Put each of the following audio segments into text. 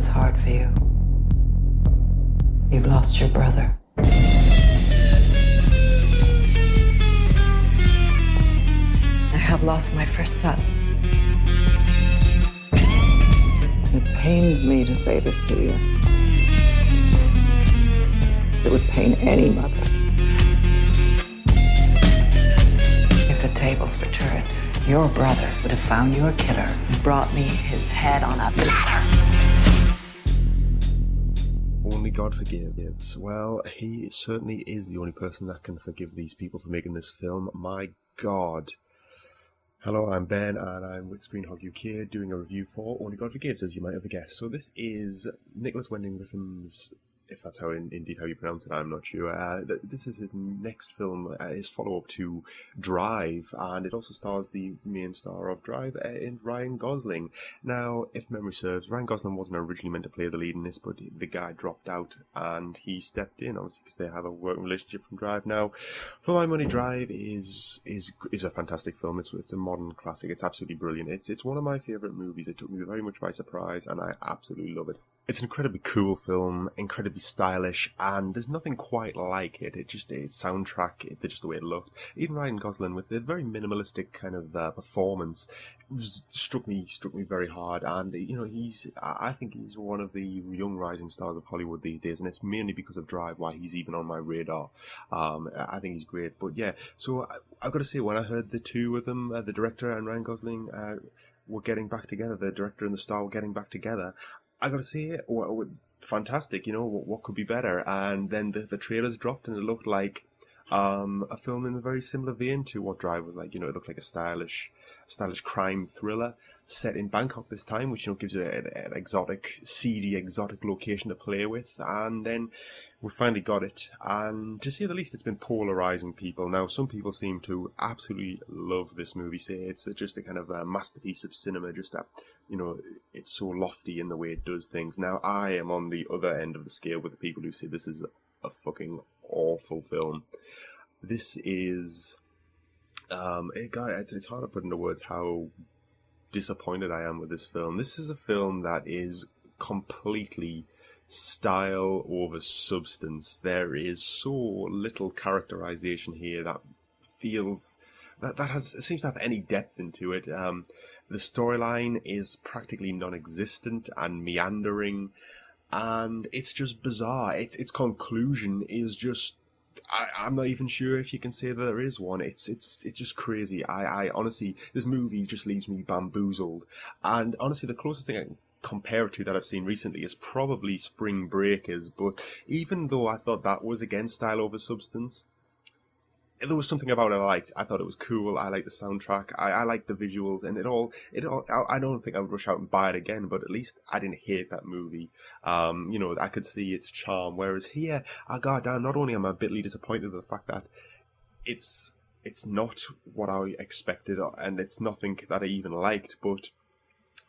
it's hard for you. You've lost your brother. I have lost my first son. It pains me to say this to you. It would pain any mother. If the tables were turned, your brother would have found your killer and brought me his head on a platter. Only God forgives. Well, he certainly is the only person that can forgive these people for making this film. My God. Hello, I'm Ben, and I'm with Screenhog UK doing a review for Only God Forgives, as you might have guessed. So this is Nicholas Winding Refn's, if that's how indeed how you pronounce it, I'm not sure. This is his next film, his follow-up to Drive, and it also stars the main star of Drive, in Ryan Gosling. Now, if memory serves, Ryan Gosling wasn't originally meant to play the lead in this, but the guy dropped out, and he stepped in, obviously, because they have a working relationship from Drive. Now, for my money, Drive is a fantastic film. It's a modern classic. It's absolutely brilliant. It's one of my favourite movies. It took me very much by surprise, and I absolutely love it. It's an incredibly cool film, incredibly stylish, and there's nothing quite like it. Its soundtrack, just the way it looked. Even Ryan Gosling, with a very minimalistic kind of performance, struck me very hard. And I think he's one of the young rising stars of Hollywood these days, and it's mainly because of Drive why he's even on my radar. I think he's great. But yeah, so I've got to say, when I heard the two of them, the director and Ryan Gosling, were getting back together, the director and the star were getting back together, I gotta say, fantastic, what could be better? And then the trailers dropped and it looked like a film in a very similar vein to what Drive was like. It looked like a stylish crime thriller set in Bangkok this time, which gives you an exotic, seedy, exotic location to play with. And then we finally got it, and to say the least, it's been polarizing people. Now, some people seem to absolutely love this movie, say it's just a kind of a masterpiece of cinema, just it's so lofty in the way it does things. Now, I am on the other end of the scale with the people who say this is a fucking awful film. This is, it's hard to put into words how disappointed I am with this film. This is a film that is completely style over substance. There is so little characterization here that feels seems to have any depth into it. The storyline is practically non-existent and meandering, and it's just bizarre. Its conclusion is just, I'm not even sure if you can say that there is one. It's just crazy. I honestly, this movie just leaves me bamboozled. And honestly, the closest thing I can compare it to that I've seen recently is probably Spring Breakers. But even though I thought that was again style over substance, there was something about it I liked. I thought it was cool. I liked the soundtrack. I liked the visuals, and it all. I don't think I would rush out and buy it again, but at least I didn't hate that movie. I could see its charm. Whereas here, goddamn, not only am I bitterly disappointed with the fact that it's not what I expected, and it's nothing that I even liked, but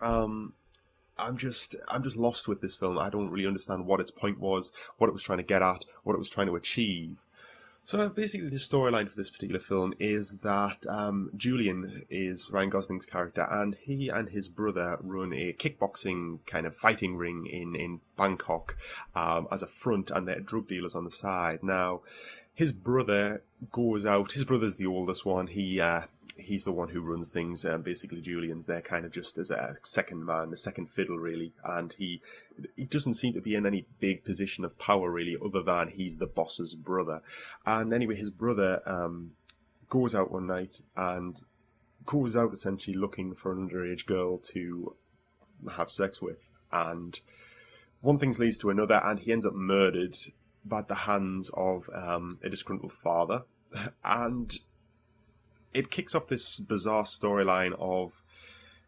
I'm just lost with this film. I don't really understand what its point was, what it was trying to get at, what it was trying to achieve. So basically the storyline for this particular film is that Julian is Ryan Gosling's character, and he and his brother run a kickboxing kind of fighting ring in Bangkok as a front, and they're drug dealers on the side. Now, his brother goes out. His brother's the oldest one. He's the one who runs things. Basically, Julian's there kind of just as a second man, a second fiddle, really. And he doesn't seem to be in any big position of power, really, other than he's the boss's brother. And anyway, his brother goes out one night and goes out essentially looking for an underage girl to have sex with. And one thing leads to another, and he ends up murdered by the hands of a disgruntled father. And it kicks off this bizarre storyline of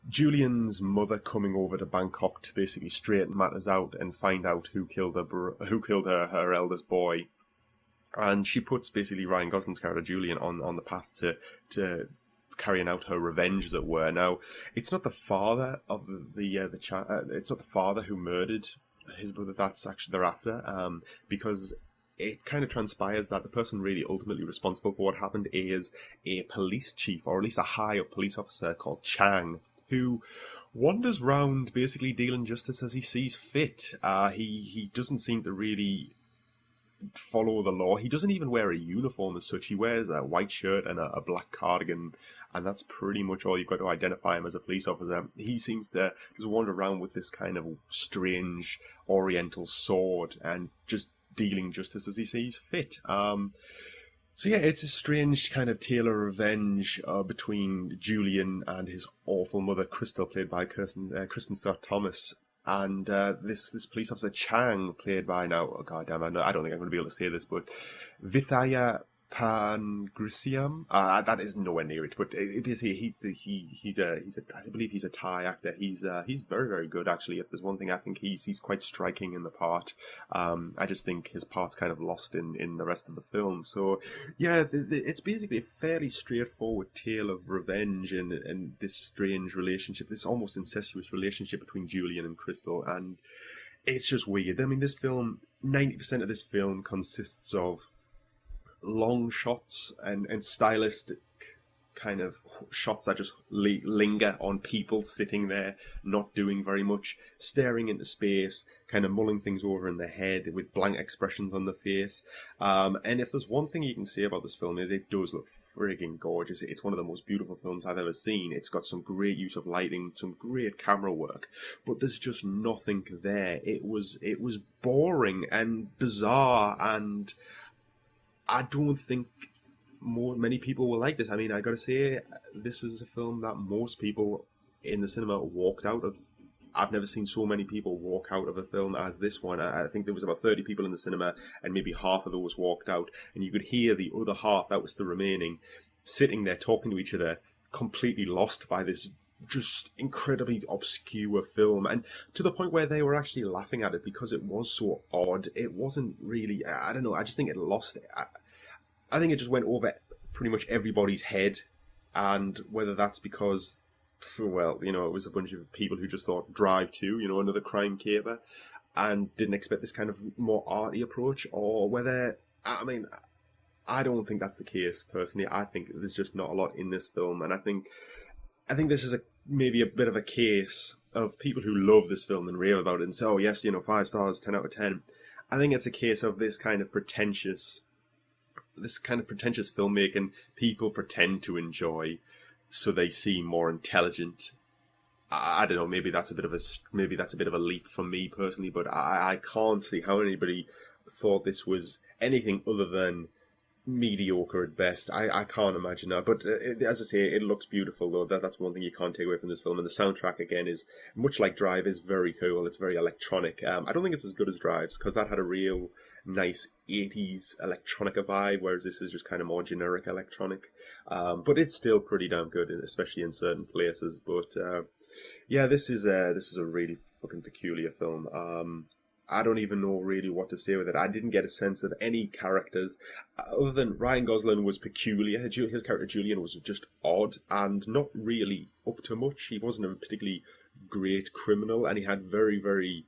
Julian's mother coming over to Bangkok to basically straighten matters out and find out who killed her eldest boy. And she puts basically Ryan Gosling's character Julian on the path to carrying out her revenge, as it were. Now, it's not the father of it's not the father who murdered his brother. That's actually thereafter, because it kind of transpires that the person really ultimately responsible for what happened is a police chief, or at least a high-up police officer called Chang, who wanders round basically dealing justice as he sees fit. He doesn't seem to really follow the law. He doesn't even wear a uniform as such. He wears a white shirt and a black cardigan, and that's pretty much all you've got to identify him as a police officer. He seems to just wander around with this kind of strange oriental sword and just dealing justice as he sees fit. So yeah, it's a strange kind of tale of revenge between Julian and his awful mother, Crystal, played by Kristen Scott Thomas, and this police officer Chang, played by now, oh god damn, I don't think I'm going to be able to say this, but Vithaya Pangrisiam. That is nowhere near it, but it is he's a I believe he's a Thai actor. He's very, very good actually. If there's one thing I think he's quite striking in the part. I just think his part's kind of lost in the rest of the film. So yeah, it's basically a fairly straightforward tale of revenge and this strange relationship, this almost incestuous relationship between Julian and Crystal, and it's just weird. I mean, this film, 90% of this film consists of long shots and stylistic kind of shots that just linger on people sitting there, not doing very much, staring into space, kind of mulling things over in their head with blank expressions on the face. And if there's one thing you can say about this film is it does look frigging gorgeous. It's one of the most beautiful films I've ever seen. It's got some great use of lighting, some great camera work, but there's just nothing there. It was boring and bizarre, and I don't think many people will like this. I mean, I gotta say, this is a film that most people in the cinema walked out of. I've never seen so many people walk out of a film as this one. I think there was about 30 people in the cinema, and maybe half of those walked out, and you could hear the other half that was still remaining sitting there talking to each other, completely lost by this just incredibly obscure film, and to the point where they were actually laughing at it because it was so odd. It wasn't really, I don't know, I just think it lost it. I think it just went over pretty much everybody's head, and whether that's because, well, you know, it was a bunch of people who just thought Drive 2, you know, another crime caper, and didn't expect this kind of more arty approach, or whether, I mean, I don't think that's the case, personally. I think there's just not a lot in this film, and I think this is maybe a bit of a case of people who love this film and rave about it and say, oh yes, you know, 5 stars, 10 out of 10. I think it's a case of this kind of pretentious filmmaking people pretend to enjoy, so they seem more intelligent. I don't know. Maybe that's a bit of a leap for me personally, but I can't see how anybody thought this was anything other than mediocre at best. I can't imagine that. But as I say, it looks beautiful though. That's one thing you can't take away from this film. And the soundtrack again is much like Drive, is very cool. It's very electronic. I don't think it's as good as Drive's because that had a real nice 80s electronica vibe, whereas this is just kind of more generic electronic. But it's still pretty damn good, especially in certain places. But yeah, this is a really fucking peculiar film. I don't even know really what to say with it. I didn't get a sense of any characters other than Ryan Gosling was peculiar. His character Julian was just odd and not really up to much. He wasn't a particularly great criminal, and he had very, very,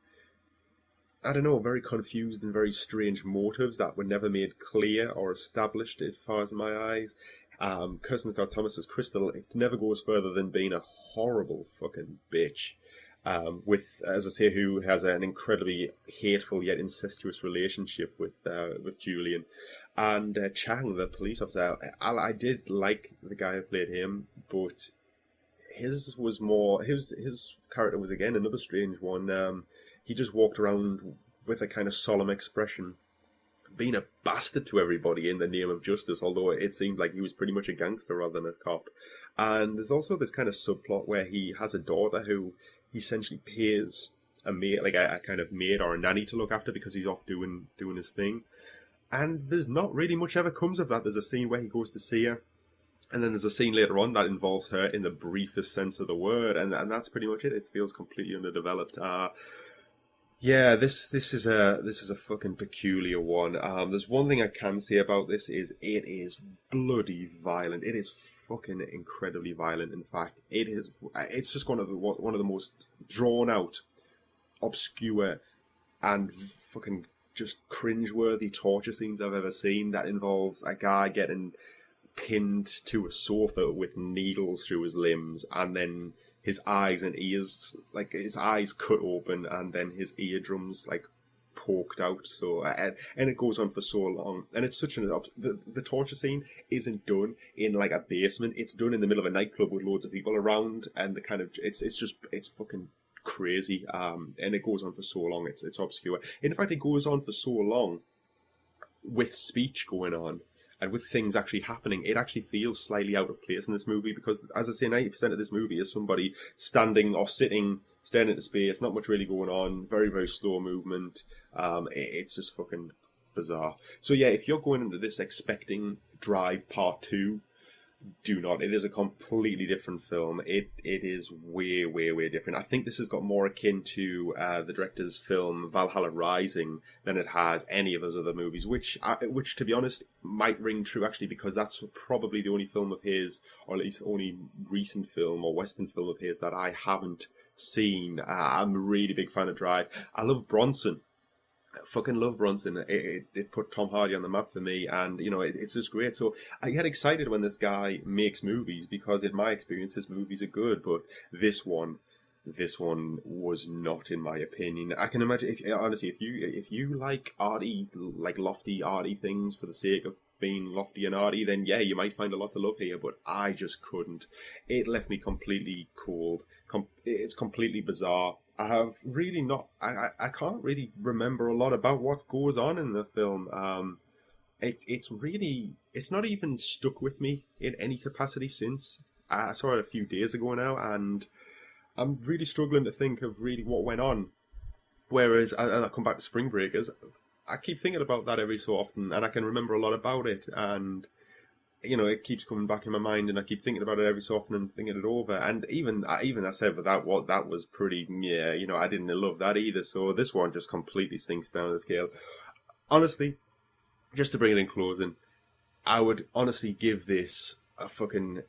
I don't know, very confused and very strange motives that were never made clear or established as far as my eyes. Kirsten Scott Thomas as Crystal, it never goes further than being a horrible fucking bitch. With, as I say, who has an incredibly hateful yet incestuous relationship with Julian. And Chang, the police officer, I did like the guy who played him, but his character was again another strange one. He just walked around with a kind of solemn expression, being a bastard to everybody in the name of justice, although it seemed like he was pretty much a gangster rather than a cop. And there's also this kind of subplot where he has a daughter who he essentially pays a maid, like a kind of maid or a nanny to look after because he's off doing his thing. And there's not really much ever comes of that. There's a scene where he goes to see her, and then there's a scene later on that involves her in the briefest sense of the word, and that's pretty much it. It feels completely underdeveloped. Yeah, this is a fucking peculiar one. There's one thing I can say about this is it is bloody violent. It is fucking incredibly violent. In fact, it's just one of the most drawn out, obscure, and fucking just cringeworthy torture scenes I've ever seen. That involves a guy getting pinned to a sofa with needles through his limbs, and then his eyes and ears, like his eyes cut open and then his eardrums like poked out. So and it goes on for so long, and it's such an the torture scene isn't done in like a basement. It's done in the middle of a nightclub with loads of people around, and the kind of it's fucking crazy. And it goes on for so long. It's obscure. In fact, it goes on for so long with speech going on and with things actually happening. It actually feels slightly out of place in this movie because, as I say, 90% of this movie is somebody standing or sitting, staring into space, not much really going on, very, very slow movement. It's just fucking bizarre. So yeah, if you're going into this expecting Drive Part 2, do not. It is a completely different film. It is way, way, way different. I think this has got more akin to the director's film Valhalla Rising than it has any of his other movies, which to be honest, might ring true actually, because that's probably the only film of his, or at least the only recent film or Western film of his that I haven't seen. I'm a really big fan of Drive. I love Bronson. Fucking love Bronson. It put Tom Hardy on the map for me, and you know it's just great. So I get excited when this guy makes movies because, in my experience, his movies are good. But this one was not, in my opinion. I can imagine if you like arty, like lofty arty things for the sake of being lofty and arty, then yeah, you might find a lot to love here. But I just couldn't. It left me completely cold. It's completely bizarre. I have really not. I can't really remember a lot about what goes on in the film. It's not even stuck with me in any capacity since. I saw it a few days ago now, and I'm really struggling to think of really what went on. Whereas as I come back to Spring Breakers, I keep thinking about that every so often, and I can remember a lot about it, and you know, it keeps coming back in my mind, and I keep thinking about it every so often and thinking it over. And even I said that was pretty, yeah, you know, I didn't love that either. So this one just completely sinks down the scale. Honestly, just to bring it in closing, I would honestly give this a fucking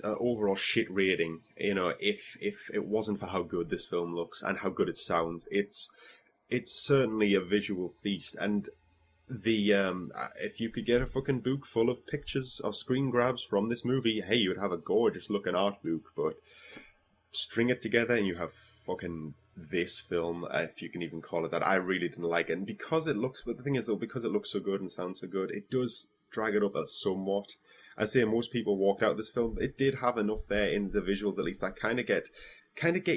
overall shit rating. You know, if it wasn't for how good this film looks and how good it sounds, it's certainly a visual feast. And if you could get a fucking book full of pictures or screen grabs from this movie, hey, you would have a gorgeous looking art book. But string it together and you have fucking this film, if you can even call it that. I really didn't like it, and but the thing is though, because it looks so good and sounds so good, it does drag it up somewhat. I'd say most people walked out of this film. It did have enough there in the visuals, at least, that kind of get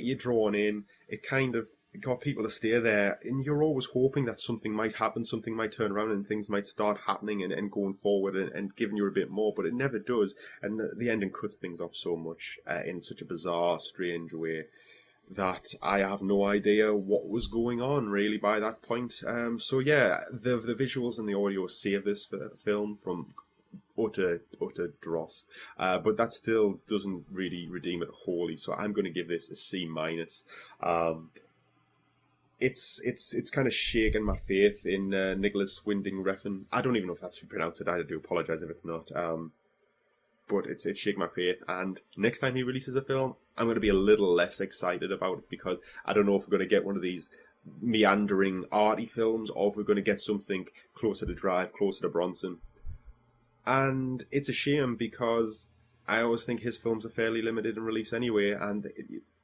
you drawn in. It kind of got people to stay there, and you're always hoping that something might happen, something might turn around, and things might start happening and going forward and giving you a bit more, but it never does. And the ending cuts things off so much in such a bizarre, strange way that I have no idea what was going on really by that point. So yeah, the visuals and the audio save this film from utter dross, but that still doesn't really redeem it wholly. So I'm going to give this a C minus. It's kind of shaken my faith in Nicholas Winding Refn. I don't even know if that's how you pronounce it. I do apologise if it's not. But it's shaken my faith. And next time he releases a film, I'm going to be a little less excited about it, because I don't know if we're going to get one of these meandering arty films, or if we're going to get something closer to Drive, closer to Bronson. And it's a shame, because I always think his films are fairly limited in release anyway, and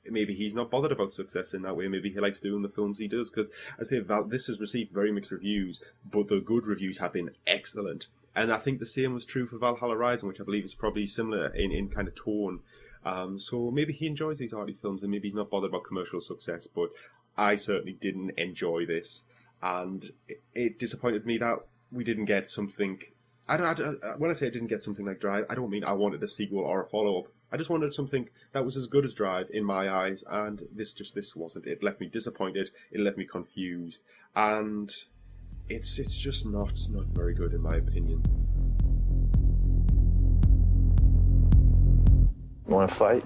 maybe he's not bothered about success in that way. Maybe he likes doing the films he does, because I say this has received very mixed reviews, but the good reviews have been excellent. And I think the same was true for Valhalla Rising, which I believe is probably similar in kind of tone. So maybe he enjoys these arty films, and maybe he's not bothered about commercial success, but I certainly didn't enjoy this. And it disappointed me that we didn't get something. When I say I didn't get something like Drive, I don't mean I wanted a sequel or a follow-up. I just wanted something that was as good as Drive in my eyes, and this wasn't. It left me disappointed. It left me confused, and it's just not very good in my opinion. Want to fight?